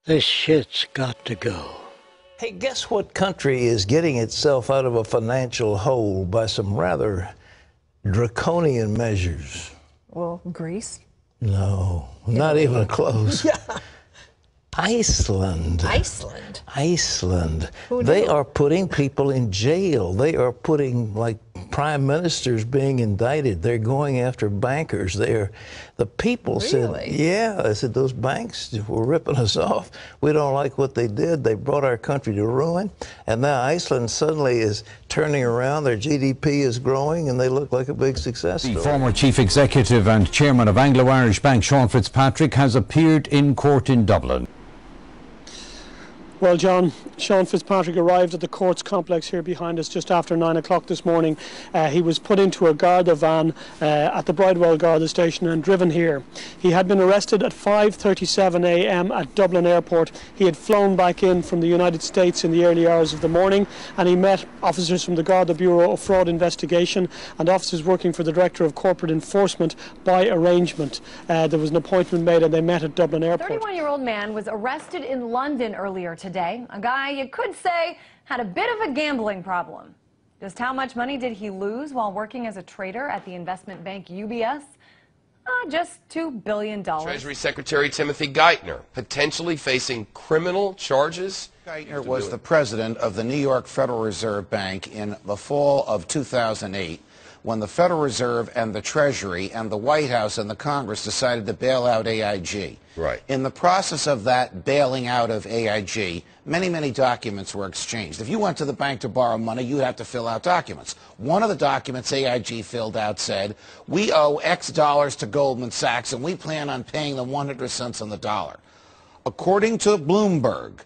This shit's got to go. Hey, guess what country is getting itself out of a financial hole by some rather draconian measures? Well, Greece? No, not even close. Yeah. Iceland. Iceland? Iceland. Who They knew? are putting people in jail. They are putting, like, prime ministers being indicted. They're going after bankers. The people said, Really? yeah, they said those banks were ripping us off. We don't like what they did. They brought our country to ruin. And now Iceland suddenly is turning around. Their GDP is growing, and they look like a big success story. The former chief executive and chairman of Anglo-Irish Bank, Sean Fitzpatrick, has appeared in court in Dublin. Well, John, Sean Fitzpatrick arrived at the courts complex here behind us just after 9 o'clock this morning. He was put into a Garda van at the Bridewell Garda station and driven here. He had been arrested at 5:37 a.m. at Dublin Airport. He had flown back in from the United States in the early hours of the morning, and he met officers from the Garda Bureau of Fraud Investigation and officers working for the Director of Corporate Enforcement by arrangement. There was an appointment made and they met at Dublin Airport. A 31-year-old man was arrested in London earlier today. A guy you could say had a bit of a gambling problem. Just how much money did he lose while working as a trader at the investment bank UBS? Just $2 billion. Treasury Secretary Timothy Geithner potentially facing criminal charges. Geithner was the president of the New York Federal Reserve Bank in the fall of 2008 when the Federal Reserve and the Treasury and the White House and the Congress decided to bail out AIG. Right. In the process of that bailing out of AIG, many documents were exchanged. If you went to the bank to borrow money, you'd have to fill out documents. One of the documents AIG filled out said, we owe X dollars to Goldman Sachs and we plan on paying them 100 cents on the dollar. According to Bloomberg,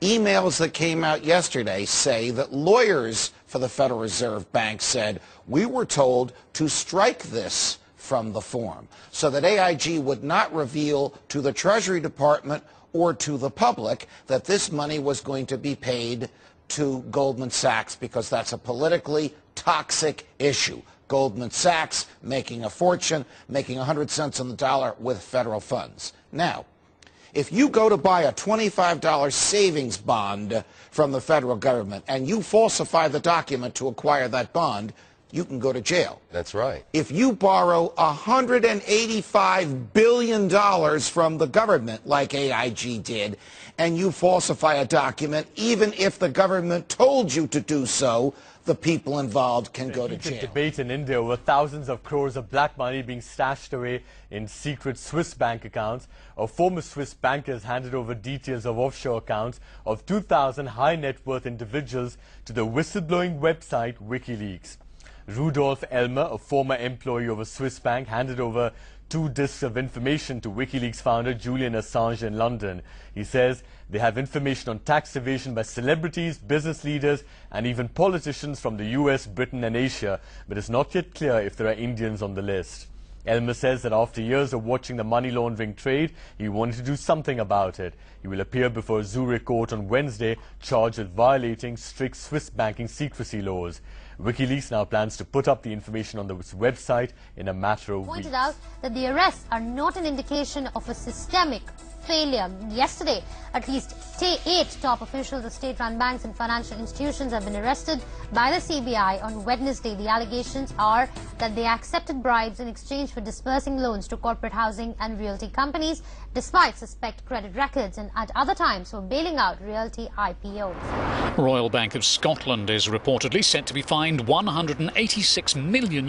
emails that came out yesterday say that lawyers for the Federal Reserve Bank said, we were told to strike this from the form so that AIG would not reveal to the Treasury Department or to the public that this money was going to be paid to Goldman Sachs because that's a politically toxic issue. Goldman Sachs making a fortune, making 100 cents on the dollar with federal funds. Now, if you go to buy a $25 savings bond from the federal government and you falsify the document to acquire that bond, you can go to jail. That's right. If you borrow $185 billion from the government, like AIG did, and you falsify a document, even if the government told you to do so, the people involved can go to jail. Debate in India over thousands of crores of black money being stashed away in secret Swiss bank accounts. A former Swiss banker has handed over details of offshore accounts of 2,000 high net worth individuals to the whistleblowing website WikiLeaks. Rudolf Elmer, a former employee of a Swiss bank, handed over 2 disks of information to WikiLeaks founder Julian Assange in London. He says they have information on tax evasion by celebrities, business leaders, and even politicians from the US, Britain, and Asia, but it's not yet clear if there are Indians on the list. Elmer says that after years of watching the money laundering trade, he wanted to do something about it. He will appear before a Zurich court on Wednesday, charged with violating strict Swiss banking secrecy laws. WikiLeaks now plans to put up the information on the website in a matter of weeks. Pointed out that the arrests are not an indication of a systemic failure. Yesterday, at least 8 top officials of state-run banks and financial institutions have been arrested by the CBI on Wednesday. The allegations are that they accepted bribes in exchange for disbursing loans to corporate housing and realty companies, despite suspect credit records, and at other times for bailing out realty IPOs. Royal Bank of Scotland is reportedly set to be fined €186 million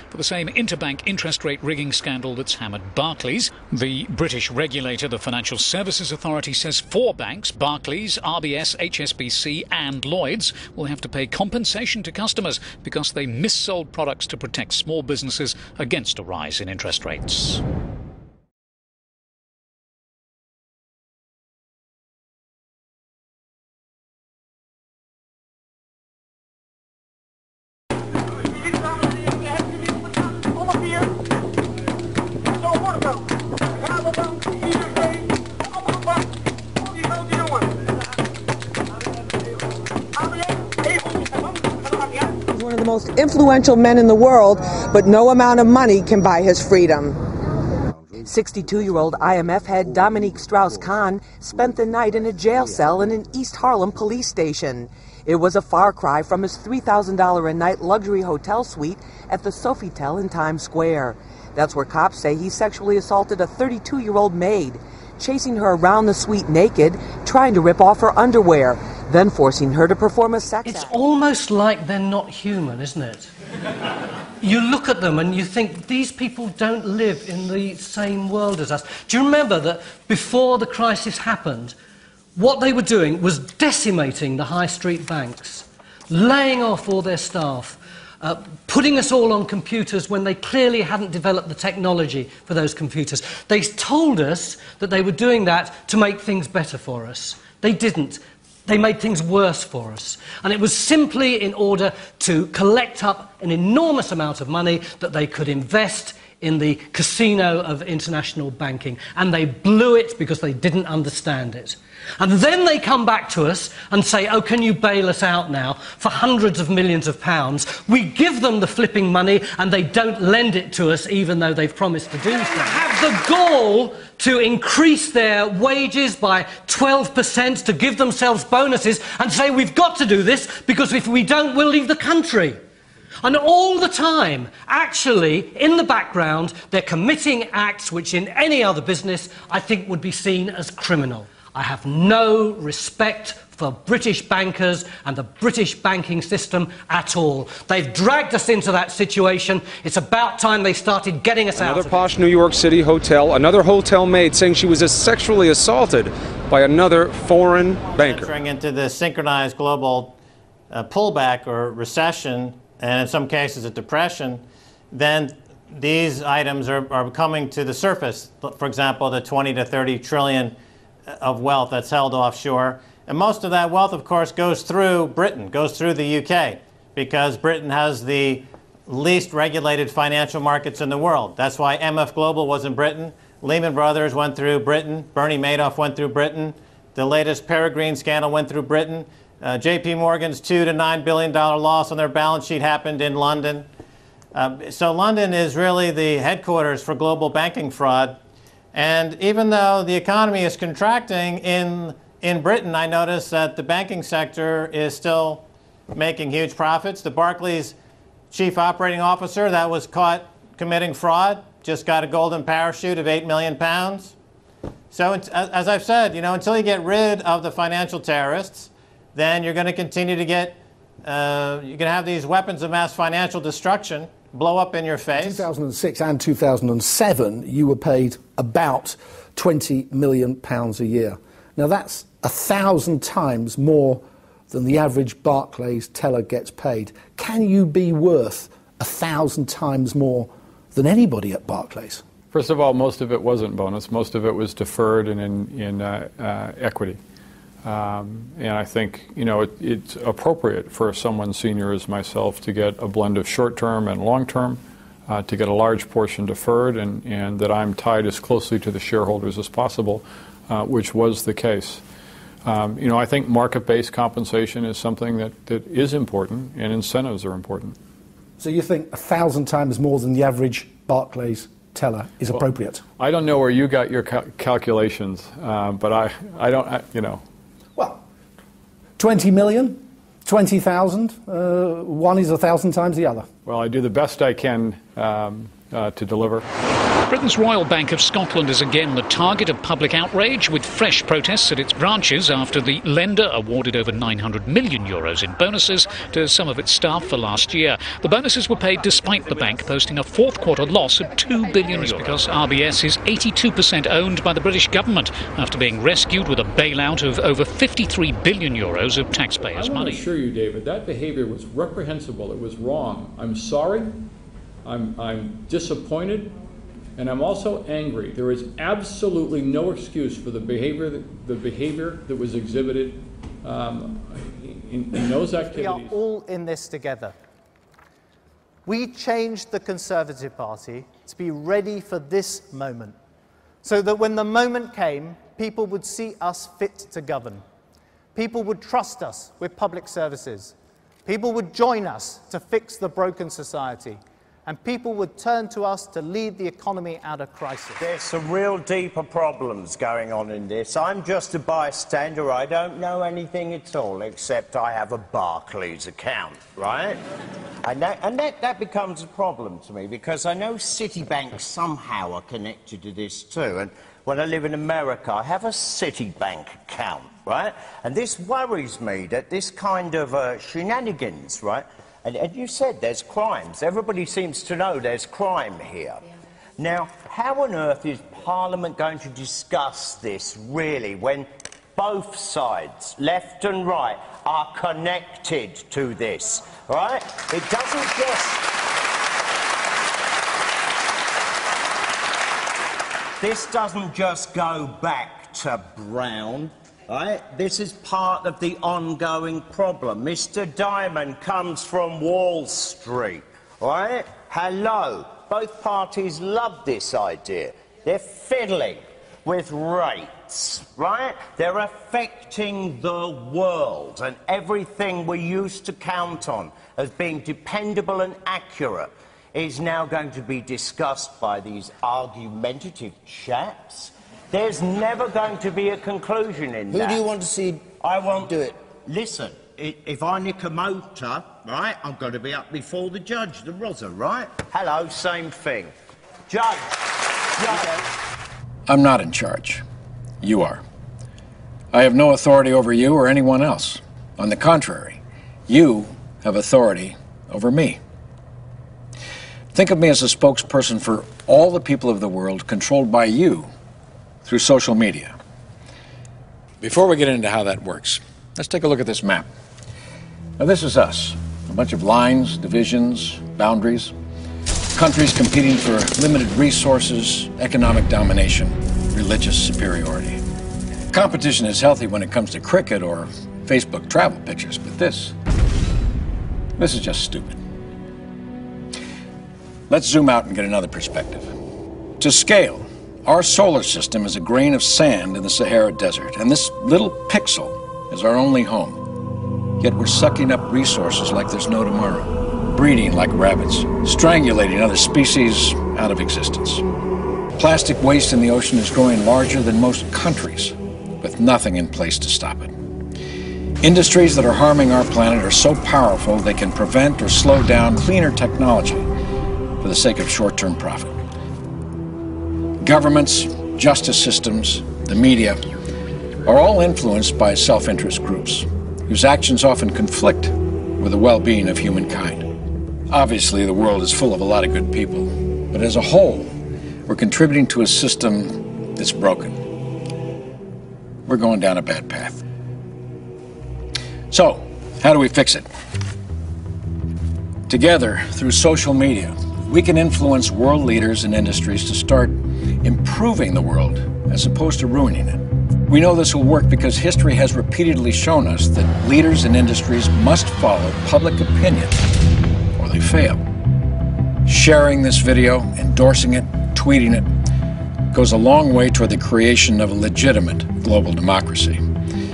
for the same interbank interest rate rigging scandal that's hammered Barclays. The British regulator, the Financial Services Authority, says 4 banks, Barclays, RBS, HSBC and Lloyds, will have to pay compensation to customers because they missold products to protect small businesses against a rise in interest rates. One of the most influential men in the world, but no amount of money can buy his freedom. 62-year-old IMF head Dominique Strauss-Kahn spent the night in a jail cell in an East Harlem police station. It was a far cry from his $3,000 a night luxury hotel suite at the Sofitel in Times Square. That's where cops say he sexually assaulted a 32-year-old maid, chasing her around the suite naked, trying to rip off her underwear, then forcing her to perform a sex act. It's almost like they're not human, isn't it? You look at them and you think, these people don't live in the same world as us. Do you remember that before the crisis happened, what they were doing was decimating the high street banks, laying off all their staff, putting us all on computers when they clearly hadn't developed the technology for those computers. They told us that they were doing that to make things better for us. They didn't. They made things worse for us. And it was simply in order to collect up an enormous amount of money that they could invest in the casino of international banking. And they blew it because they didn't understand it. And then they come back to us and say, oh, can you bail us out now for hundreds of millions of pounds? We give them the flipping money and they don't lend it to us even though they've promised to do so. They have the gall to increase their wages by 12%, to give themselves bonuses and say, we've got to do this because if we don't, we'll leave the country. And all the time, actually, in the background, they're committing acts which in any other business I think would be seen as criminal. I have no respect for British bankers and the British banking system at all. They've dragged us into that situation. It's about time they started getting us out of it. Another posh New York City hotel, another hotel maid saying she was sexually assaulted by another foreign banker. Entering into the synchronized global pullback or recession, and in some cases a depression, then these items are coming to the surface. For example, the 20 to 30 trillion of wealth that's held offshore. And most of that wealth, of course, goes through Britain, goes through the UK, because Britain has the least regulated financial markets in the world. That's why MF Global was in Britain. Lehman Brothers went through Britain. Bernie Madoff went through Britain. The latest Peregrine scandal went through Britain. JP Morgan's $2 to $9 billion loss on their balance sheet happened in London. So London is really the headquarters for global banking fraud. And even though the economy is contracting in Britain, I notice that the banking sector is still making huge profits. The Barclays chief operating officer that was caught committing fraud just got a golden parachute of £8 million. So as I've said, you know, until you get rid of the financial terrorists, then you're going to continue to get, you're going to have these weapons of mass financial destruction blow up in your face. 2006 and 2007, you were paid about £20 million a year. Now that's 1,000 times more than the average Barclays teller gets paid. Can you be worth 1,000 times more than anybody at Barclays? First of all, most of it wasn't bonus. Most of it was deferred and in equity. And I think, you know, it's appropriate for someone senior as myself to get a blend of short-term and long-term, to get a large portion deferred, and that I'm tied as closely to the shareholders as possible, which was the case. You know, I think market-based compensation is something that is important, and incentives are important. So you think 1,000 times more than the average Barclays teller is appropriate? I don't know where you got your calculations, but I don't, you know. Well, 20 million, 20,000, one is 1,000 times the other. Well, I do the best I can to deliver. Britain's Royal Bank of Scotland is again the target of public outrage, with fresh protests at its branches after the lender awarded over €900 million in bonuses to some of its staff for last year. The bonuses were paid despite the bank posting a fourth quarter loss of €2 billion because RBS is 82% owned by the British government after being rescued with a bailout of over €53 billion of taxpayers' money. I want to assure you, David, that behavior was reprehensible. It was wrong. I'm sorry. I'm disappointed. And I'm also angry. There is absolutely no excuse for the behavior that was exhibited in those activities. We are all in this together. We changed the Conservative Party to be ready for this moment, so that when the moment came, people would see us fit to govern. People would trust us with public services. People would join us to fix the broken society. and people would turn to us to lead the economy out of crisis. There's some real deeper problems going on in this. I'm just a bystander. I don't know anything at all, except I have a Barclays account, right? And that becomes a problem to me, because I know Citibank somehow are connected to this too. And when I live in America, I have a Citibank account, right? And this worries me, that this kind of shenanigans, right? And you said there's crimes. Everybody seems to know there's crime here. Yeah. Now, how on earth is Parliament going to discuss this, really, when both sides, left and right, are connected to this, right? It doesn't just... This doesn't just go back to Brown. Right? This is part of the ongoing problem. Mr. Diamond comes from Wall Street. Right? Hello. Both parties love this idea. They're fiddling with rates. Right? They're affecting the world, and everything we used to count on as being dependable and accurate is now going to be discussed by these argumentative chaps. There's never going to be a conclusion in that. Who do you want to see do it? Listen, if I nick a motor, right, I'm going to be up before the judge, the Rosa, right? Hello, same thing. Judge. I'm not in charge. You are. I have no authority over you or anyone else. On the contrary, you have authority over me. Think of me as a spokesperson for all the people of the world, controlled by you through social media. Before we get into how that works, let's take a look at this map. Now, this is us. A bunch of lines, divisions, boundaries, countries competing for limited resources, economic domination, religious superiority. Competition is healthy when it comes to cricket or Facebook travel pictures, but this is just stupid. Let's zoom out and get another perspective. To scale, our solar system is a grain of sand in the Sahara Desert, and this little pixel is our only home. Yet we're sucking up resources like there's no tomorrow, breeding like rabbits, strangulating other species out of existence. Plastic waste in the ocean is growing larger than most countries, with nothing in place to stop it. Industries that are harming our planet are so powerful they can prevent or slow down cleaner technology for the sake of short-term profit. Governments, justice systems, the media are all influenced by self-interest groups whose actions often conflict with the well-being of humankind. Obviously, the world is full of a lot of good people, but as a whole, we're contributing to a system that's broken. We're going down a bad path. So, how do we fix it? Together, through social media, we can influence world leaders and industries to start improving the world as opposed to ruining it. We know this will work because history has repeatedly shown us that leaders and industries must follow public opinion or they fail. Sharing this video, endorsing it, tweeting it, goes a long way toward the creation of a legitimate global democracy.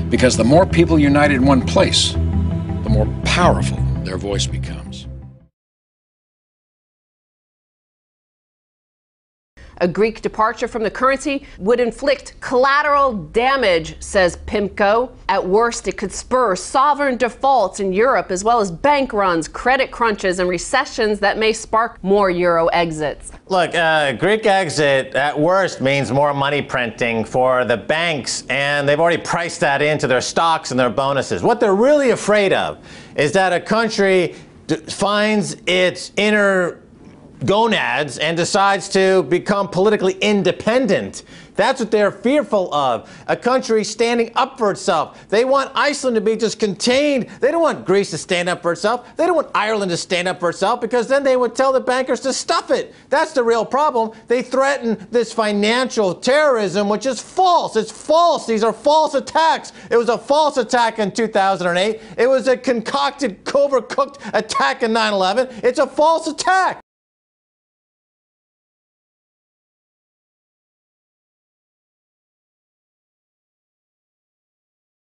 Because the more people unite in one place, the more powerful their voice becomes. A Greek departure from the currency would inflict collateral damage, says PIMCO. At worst, it could spur sovereign defaults in Europe, as well as bank runs, credit crunches, and recessions that may spark more euro exits. Look, Greek exit at worst means more money printing for the banks, and they've already priced that into their stocks and their bonuses. What they're really afraid of is that a country finds its inner gonads and decides to become politically independent. That's what they're fearful of. A country standing up for itself. They want Iceland to be just contained. They don't want Greece to stand up for itself. They don't want Ireland to stand up for itself, because then they would tell the bankers to stuff it. That's the real problem. They threaten this financial terrorism, which is false. It's false. These are false attacks. It was a false attack in 2008. It was a concocted, overcooked attack in 9/11. It's a false attack.